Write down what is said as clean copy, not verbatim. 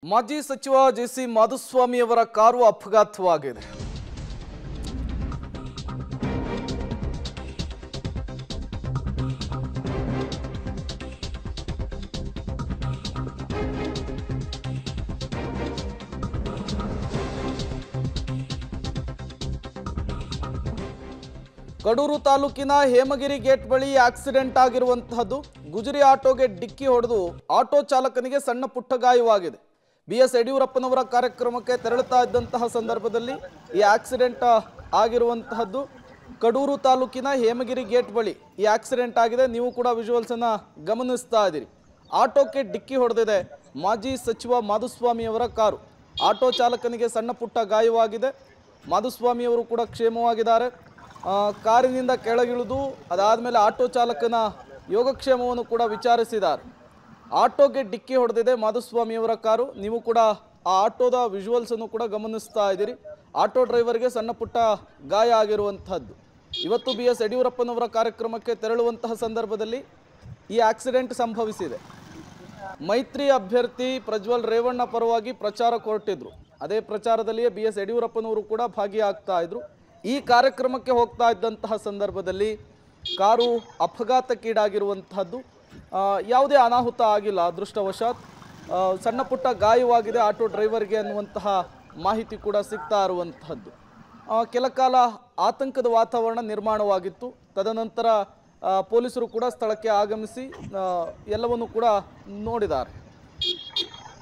ಮಾಜಿ ಸಚಿವ ಜೆಸಿ ಮಾಧುಸ್ವಾಮಿ ಅವರ ಕಾರು ಅಪಘಾತವಾಗಿದೆ. ಕಡೂರು ತಾಲೂಕಿನ ಹೇಮಗಿರಿ ಗೇಟ್ ಬಳಿ ಆಕ್ಸಿಡೆಂಟ್ ಆಗಿರುವಂತಹದ್ದು. ಗುಜರಿ ಆಟೋಗೆ ಡಿಕ್ಕಿ ಹೊಡೆದು ಆಟೋ ಚಾಲಕನಿಗೆ ಸಣ್ಣ ಪುಟ್ಟ ಗಾಯವಾಗಿದೆ. BS ಯಡಿಯೂರಪ್ಪನವರ ಕಾರ್ಯಕ್ರಮಕ್ಕೆ ತೆರಳುತ್ತಾ ಇದ್ದಂತಹ ಸಂದರ್ಭದಲ್ಲಿ ಈ ಆಕ್ಸಿಡೆಂಟ್ ಆಗಿರುವಂತಹದ್ದು. ಕಡೂರು ತಾಲೂಕಿನ ಹೇಮಗಿರಿ ಗೇಟ್ ಬಳಿ ಈ ಆಕ್ಸಿಡೆಂಟ್ ಆಗಿದೆ. ನೀವು ಕೂಡ ವಿಜುವಲ್ಸ್ ಅನ್ನು ಗಮನಿಸ್ತಾ ಇದ್ದೀರಿ. ಆಟೋಕ್ಕೆ ಡಿಕ್ಕಿ ಹೊಡೆದಿದೆ ಮಾಜಿ ಸಚಿವ ಮಾಧುಸ್ವಾಮಿ ಅವರ ಕಾರು. ಆಟೋ ಚಾಲಕನಿಗೆ ಸಣ್ಣ ಪುಟ್ಟ ಗಾಯವಾಗಿದೆ. ಮಾಧುಸ್ವಾಮಿ ಅವರು ಕೂಡ ಕ್ಷೇಮವಾಗಿದ್ದಾರೆ. ಕಾರಿನಿಂದ ಕೆಳಗಿಳಿದು ಅದಾದಮೇಲೆ ಆಟೋ ಚಾಲಕನ ಯೋಗಕ್ಷೇಮವನ್ನು ಕೂಡ ವಿಚಾರಿಸಿದ್ದಾರೆ. ಆಟೋಗೆ ಡಿಕ್ಕಿ ಹೊಡೆದಿದೆ ಮಾಧುಸ್ವಾಮಿಯವರ ಕಾರು. ನೀವು ಕೂಡ ಆ ಆಟೋದ ವಿಜುವಲ್ಸನ್ನು ಕೂಡ ಗಮನಿಸ್ತಾ ಇದ್ದೀರಿ. ಆಟೋ ಡ್ರೈವರ್ಗೆ ಸಣ್ಣ ಪುಟ್ಟ ಗಾಯ ಆಗಿರುವಂಥದ್ದು. ಇವತ್ತು BS ಯಡಿಯೂರಪ್ಪನವರ ಕಾರ್ಯಕ್ರಮಕ್ಕೆ ತೆರಳುವಂತಹ ಸಂದರ್ಭದಲ್ಲಿ ಈ ಆಕ್ಸಿಡೆಂಟ್ ಸಂಭವಿಸಿದೆ. ಮೈತ್ರಿ ಅಭ್ಯರ್ಥಿ ಪ್ರಜ್ವಲ್ ರೇವಣ್ಣ ಪರವಾಗಿ ಪ್ರಚಾರಕ್ಕೆ ಹೊರಟಿದ್ರು. ಅದೇ ಪ್ರಚಾರದಲ್ಲಿಯೇ BS ಯಡಿಯೂರಪ್ಪನವರು ಕೂಡ ಭಾಗಿಯಾಗ್ತಾ ಇದ್ರು. ಈ ಕಾರ್ಯಕ್ರಮಕ್ಕೆ ಹೋಗ್ತಾ ಇದ್ದಂತಹ ಸಂದರ್ಭದಲ್ಲಿ ಕಾರು ಅಪಘಾತಕ್ಕೀಡಾಗಿರುವಂತಹದ್ದು. ಯಾವುದೇ ಅನಾಹುತ ಆಗಿಲ್ಲ ಅದೃಷ್ಟವಶಾತ್. ಸಣ್ಣ ಪುಟ್ಟ ಗಾಯವಾಗಿದೆ ಆಟೋ ಡ್ರೈವರ್ಗೆ ಅನ್ನುವಂತಹ ಮಾಹಿತಿ ಕೂಡ ಸಿಗ್ತಾ ಇರುವಂತಹದ್ದು. ಕೆಲ ಕಾಲ ಆತಂಕದ ವಾತಾವರಣ ನಿರ್ಮಾಣವಾಗಿತ್ತು. ತದನಂತರ ಪೊಲೀಸರು ಕೂಡ ಸ್ಥಳಕ್ಕೆ ಆಗಮಿಸಿ ಎಲ್ಲವನ್ನು ಕೂಡ ನೋಡಿದ್ದಾರೆ.